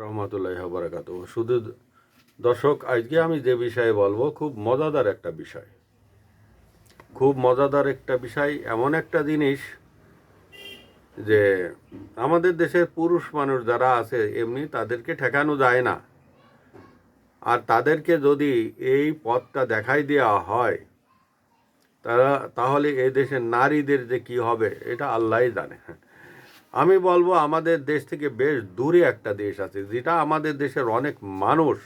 রহমতুল্লাহি ওয়া বারাকাতুহু। শুধু দর্শক, আজকে আমি যে বিষয়ে বলবো খুব মজাদার একটা বিষয়। খুব মজাদার একটা বিষয়, এমন একটা জিনিস যে আমাদের দেশের পুরুষ মানুষ যারা আছে এমনি তাদেরকে ঠেকানো যায় না। আর তাদেরকে যদি এই পথটা দেখাই দেওয়া হয় তাহলে এই দেশের নারীদের যে কি হবে এটা আল্লাহই জানে। আমি বলবো আমাদের দেশ থেকে বেশ দূরে একটা দেশ আছে, যেটা আমাদের দেশের অনেক মানুষ,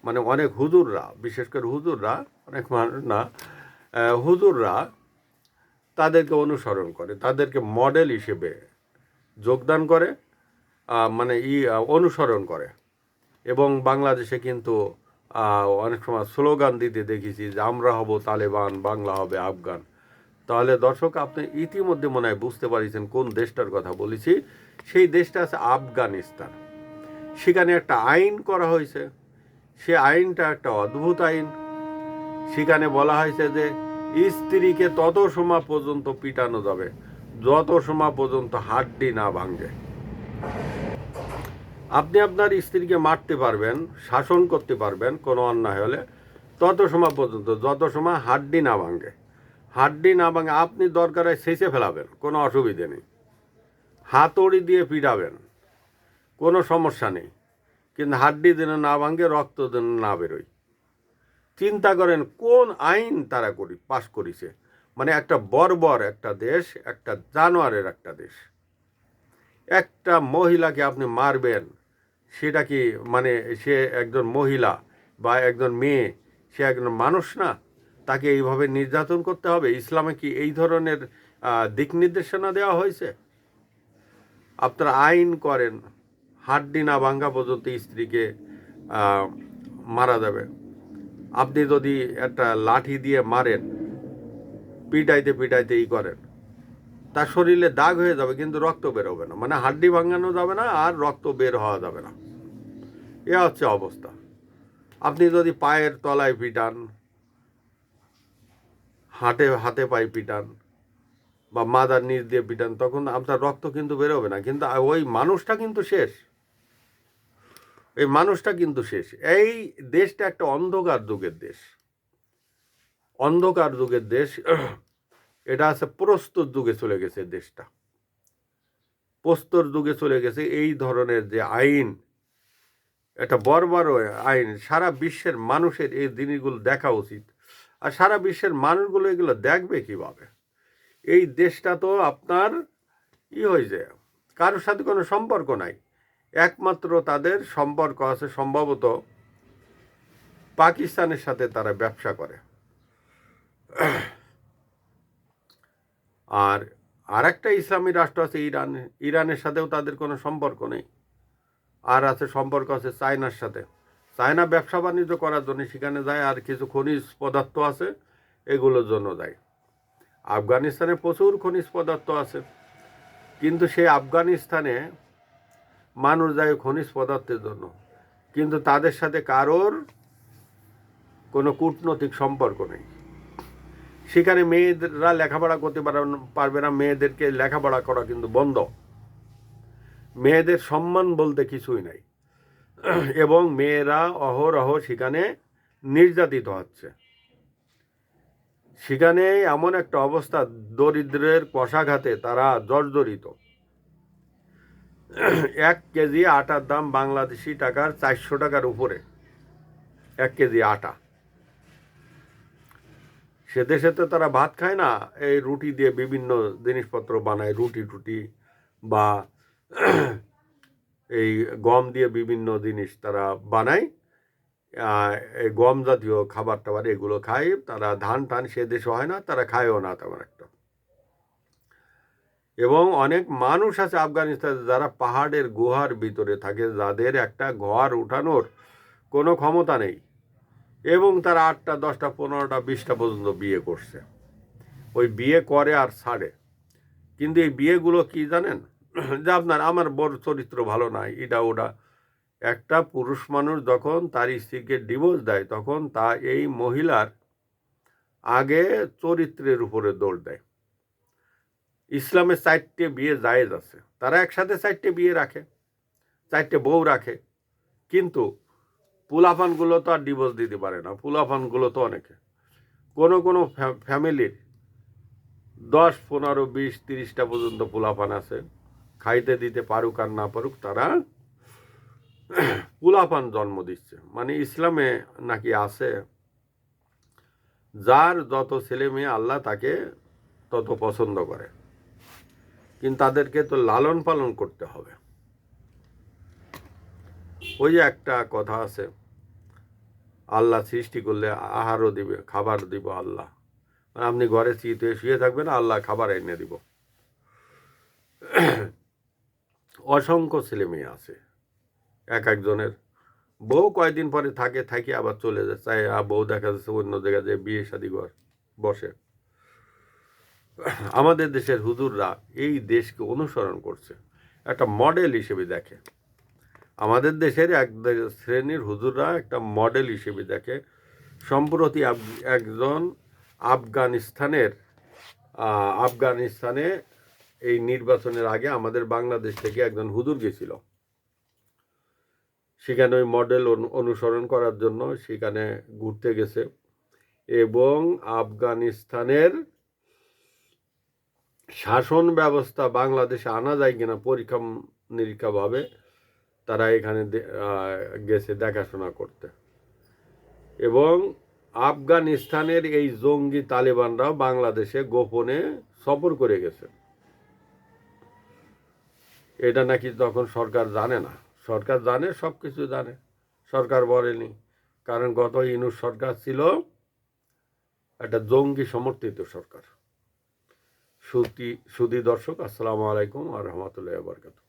মানে অনেক হুজুররা, বিশেষ করে হুজুররা, অনেক মানুষ না, হুজুররা তাদেরকে অনুসরণ করে, তাদেরকে মডেল হিসেবে যোগদান করে, মানে অনুসরণ করে। এবং বাংলাদেশে কিন্তু অনেক সময় স্লোগান দিতে দেখেছি যে আমরা হব তালেবান, বাংলা হবে আফগান। তাহলে দর্শক, আপনি ইতিমধ্যে মনে হয় বুঝতে পারছেন কোন দেশটার কথা বলেছি। সেই দেশটা আছে আফগানিস্তান। সেখানে একটা আইন করা হয়েছে, সে আইনটা একটা অদ্ভুত আইন। সেখানে বলা হয়েছে যে স্ত্রীকে তত সময় পর্যন্ত পিটানো যাবে যত সময় পর্যন্ত হাড্ডি না ভাঙে। আপনি আপনার স্ত্রীকে মারতে পারবেন, শাসন করতে পারবেন কোনো অন্যায় হলে, তত সময় পর্যন্ত যত সময় হাড্ডি না ভাঙে। হাড্ডি না ভাঙে আপনি দরকারে ছেঁচে ফেলাবেন, কোনো অসুবিধে নেই। হাতুড়ি দিয়ে পিটাবেন, কোনো সমস্যা নেই, কিন্তু হাড্ডি যেন না ভাঙে, রক্ত যেন না বেরোয়। চিন্তা করেন কোন আইন তারা পাশ করেছে। মানে একটা বর্বর একটা দেশ, একটা জানোয়ারের একটা দেশ। একটা মহিলাকে আপনি মারবেন, সেটা কি মানে সে একজন মহিলা বা একজন মেয়ে, সে একজন মানুষ না? তাকে এইভাবে নির্যাতন করতে হবে? ইসলামে কি এই ধরনের দিক নির্দেশনা দেওয়া হয়েছে? আপনারা আইন করেন হাড্ডি না ভাঙ্গা পর্যন্ত স্ত্রীকে মারা যাবে। আপনি যদি একটা লাঠি দিয়ে মারেন, পিটাইতে পিটাইতে করেন, তার শরীরে দাগ হয়ে যাবে কিন্তু রক্ত বেরোবে না, মানে হাড্ডি ভাঙানো যাবে না আর রক্ত বের হওয়া যাবে না। এ হচ্ছে অবস্থা। আপনি যদি পায়ের তলায় পিটান, হাতে পায়ে পিটান বা মাথার নিচ দিয়ে পিটান, তখন আপনার রক্ত কিন্তু বেরোবে না, কিন্তু ওই মানুষটা কিন্তু শেষ। এই মানুষটা কিন্তু শেষ। এই দেশটা একটা অন্ধকার যুগের দেশ, অন্ধকার যুগের দেশ। এটা আছে প্রস্তর যুগে চলে গেছে দেশটা, প্রস্তর যুগে চলে গেছে। এই ধরনের যে আইন, এটা বর্বর আইন। সারা বিশ্বের মানুষের এই জিনিসগুলো দেখা উচিত। আর সারা বিশ্বের মানুষগুলো এগুলো দেখবে কিভাবে? এই দেশটা তো আপনার হয়েছে, কারোর সাথে কোনো সম্পর্ক নাই। একমাত্র তাদের সম্পর্ক আছে সম্ভবত পাকিস্তানের সাথে, তারা ব্যবসা করে। আর আরেকটা ইসলামী রাষ্ট্র আছে ইরান, ইরানের সাথেও তাদের কোনো সম্পর্ক নেই। আর আছে সম্পর্ক আছে চায়নার সাথে। চায়না ব্যবসা বাণিজ্য করার জন্য সেখানে যায়, আর কিছু খনিজ পদার্থ আছে এগুলোর জন্য যায়। আফগানিস্তানে প্রচুর খনিজ পদার্থ আছে, কিন্তু সেই আফগানিস্তানে মানুষ যায় খনিজ পদার্থের জন্য, কিন্তু তাদের সাথে কারোর কোনো কূটনৈতিক সম্পর্ক নেই। সেখানে মেয়েরা লেখাপড়া করতে পারবে না, মেয়েদেরকে লেখাপড়া করা কিন্তু বন্ধ। মেয়েদের সম্মান বলতে কিছুই নাই, এবং মেয়েরা অহরহ সেখানে নির্যাতিত হচ্ছে। সেখানে এমন একটা অবস্থা, দরিদ্রের কষাঘাতে তারা জর্জরিত। 1 কেজি আটার দাম বাংলাদেশি টাকার 400 টাকার উপরে, 1 কেজি আটা। সে দেশে তো তারা ভাত খায় না, এই রুটি দিয়ে বিভিন্ন জিনিসপত্র বানায়, রুটি টুটি বা এই গম দিয়ে বিভিন্ন জিনিস তারা বানায়। এই গম জাতীয় খাবার টাবার এগুলো খায় তারা। ধান টান সে দেশে হয় না, তারা খায়ও না তেমন একটা। এবং অনেক মানুষ আছে আফগানিস্তানে যারা পাহাড়ের গুহার ভিতরে থাকে, যাদের একটা ঘর উঠানোর কোনো ক্ষমতা নেই, এবং তারা 8টা 10টা 15টা 20টা পর্যন্ত বিয়ে করছে। ওই বিয়ে করে আর ছাড়ে। কিন্তু এই বিয়েগুলো কি জানেন, যে আমার বড় চরিত্র ভালো নাই, এটা ওটা। একটা পুরুষ মানুষ যখন তার স্ত্রীকে ডিভোর্স দেয়, তখন তা এই মহিলার আগে চরিত্রের উপরে দৌড় দেয়। ইসলামে 4টে বিয়ে জায়েজ আছে, তারা একসাথে 4টে বিয়ে রাখে, 4টে বউ রাখে। কিন্তু পোলাপানগুলো তো আর ডিভোর্স দিতে পারে না, পোলাপানগুলো তো অনেকে, কোনো ফ্যামিলির 10, 15, 20, 30টা পর্যন্ত পোলাপান আছে, খাইতে দিতে পারুক আর না পারুক তারা পোলাপান জন্ম দিচ্ছে। মানে ইসলামে নাকি আছে, যার যত ছেলে মেয়ে আল্লাহ তাকে তত পছন্দ করে, কিন্তু তাদেরকে তো লালন পালন করতে হবে। ওই যে একটা কথা আছে, আল্লাহ সৃষ্টি করলে আহারও দিবে, খাবার দিব আল্লাহ। মানে আপনি ঘরে চিতে শুয়ে থাকবেন, আল্লাহ খাবার এনে দিব। অসংখ্য ছেলে মেয়ে আছে, এক একজনের বউ কয়েকদিন পরে থাকে আবার চলে যায়, চাই বউ দেখা যাচ্ছে অন্য জায়গায় যে বিয়ে শাদী ঘর বসে। আমাদের দেশের হুজুররা এই দেশকে অনুসরণ করছে, একটা মডেল হিসেবে দেখে। আমাদের দেশের এক শ্রেণীর হুজুররা একটা মডেল হিসেবে দেখে। সম্প্রতি একজন আফগানিস্তানে এই নির্বাচনের আগে আমাদের বাংলাদেশ থেকে একজন হুজুর গেছিল, সেখানে ওই মডেল অনুসরণ করার জন্য সেখানে ঘুরতে গেছে, এবং আফগানিস্তানের শাসন ব্যবস্থা বাংলাদেশে আনা যায় কিনা পরীক্ষা নিরীক্ষাভাবে তারা এখানে গেছে দেখাশোনা করতে। এবং আফগানিস্তানের এই জঙ্গি তালেবানরাও বাংলাদেশে গোপনে সফর করে গেছে। এটা নাকি তখন সরকার জানে না, সরকার জানে, সব কিছু জানে, সরকার বলেনি। কারণ গত ইউনূস সরকার ছিল একটা জঙ্গি সমর্থিত সরকার। সুধী দর্শক, আসসালামু আলাইকুম ওয়া রাহমাতুল্লাহি ওয়া বারাকাতুহু।